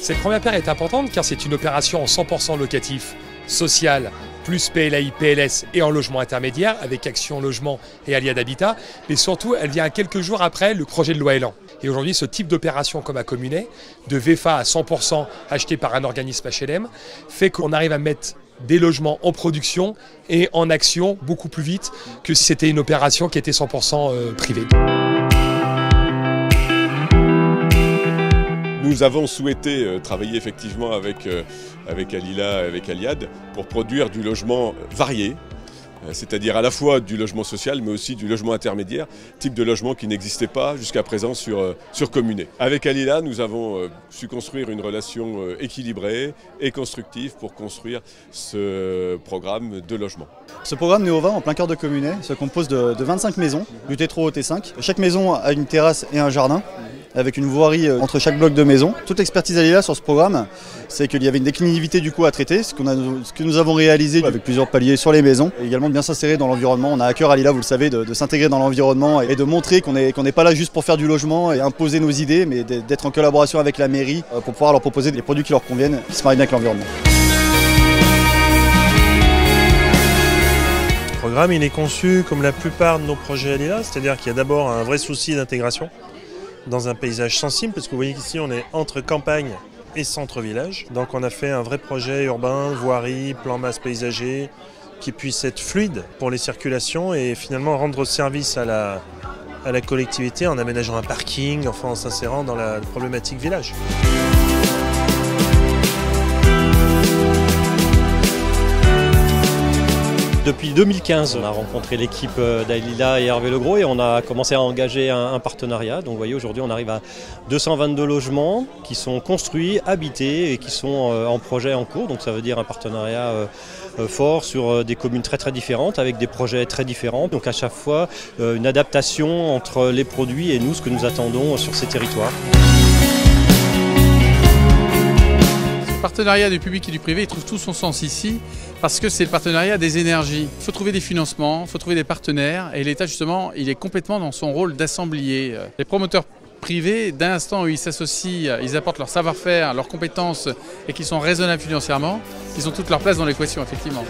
Cette première pierre est importante car c'est une opération en 100% locatif, social, plus PLAI, PLS et en logement intermédiaire avec Action Logement et Aliade Habitat. Mais surtout, elle vient quelques jours après le projet de loi Elan. Et aujourd'hui, ce type d'opération comme à Communet, de VFA à 100% acheté par un organisme HLM, fait qu'on arrive à mettre des logements en production et en action beaucoup plus vite que si c'était une opération qui était 100% privée. Nous avons souhaité travailler effectivement avec Alila, avec Aliade, pour produire du logement varié, c'est-à-dire à la fois du logement social mais aussi du logement intermédiaire, type de logement qui n'existait pas jusqu'à présent sur Communet. Avec Alila, nous avons su construire une relation équilibrée et constructive pour construire ce programme de logement. Ce programme Néova, en plein cœur de Communet, se compose de 25 maisons, du T3 au T5. Chaque maison a une terrasse et un jardin, avec une voirie entre chaque bloc de maison. Toute l'expertise Alila sur ce programme, c'est qu'il y avait une déclinativité du coup à traiter, ce que nous avons réalisé avec plusieurs paliers sur les maisons, et également de bien s'insérer dans l'environnement. On a à cœur Alila, vous le savez, de s'intégrer dans l'environnement et de montrer qu'on n'est pas là juste pour faire du logement et imposer nos idées, mais d'être en collaboration avec la mairie pour pouvoir leur proposer des produits qui leur conviennent, qui se marient bien avec l'environnement. Le programme il est conçu comme la plupart de nos projets Alila, c'est-à-dire qu'il y a d'abord un vrai souci d'intégration dans un paysage sensible, parce que vous voyez qu'ici on est entre campagne et centre-village. Donc on a fait un vrai projet urbain, voirie, plan masse paysager, qui puisse être fluide pour les circulations et finalement rendre service à la collectivité en aménageant un parking, enfin en s'insérant dans la problématique village. Depuis 2015, on a rencontré l'équipe d'Alila et Hervé Legros et on a commencé à engager un partenariat. Donc vous voyez, aujourd'hui on arrive à 222 logements qui sont construits, habités et qui sont en projet en cours. Donc ça veut dire un partenariat fort sur des communes très différentes avec des projets très différents. Donc à chaque fois une adaptation entre les produits et nous, ce que nous attendons sur ces territoires. Le partenariat du public et du privé, il trouve tout son sens ici parce que c'est le partenariat des énergies. Il faut trouver des financements, il faut trouver des partenaires et l'État justement, il est complètement dans son rôle d'assemblier. Les promoteurs privés, d'un instant où ils s'associent, ils apportent leur savoir-faire, leurs compétences et qu'ils sont raisonnables financièrement, ils ont toute leur place dans l'équation effectivement.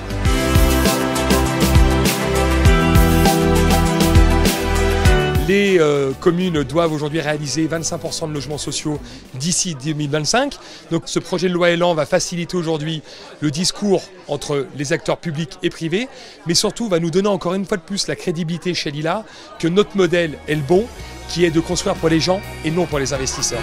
Les communes doivent aujourd'hui réaliser 25% de logements sociaux d'ici 2025. Donc ce projet de loi Elan va faciliter aujourd'hui le discours entre les acteurs publics et privés, mais surtout va nous donner encore une fois de plus la crédibilité chez Alila que notre modèle est le bon, qui est de construire pour les gens et non pour les investisseurs.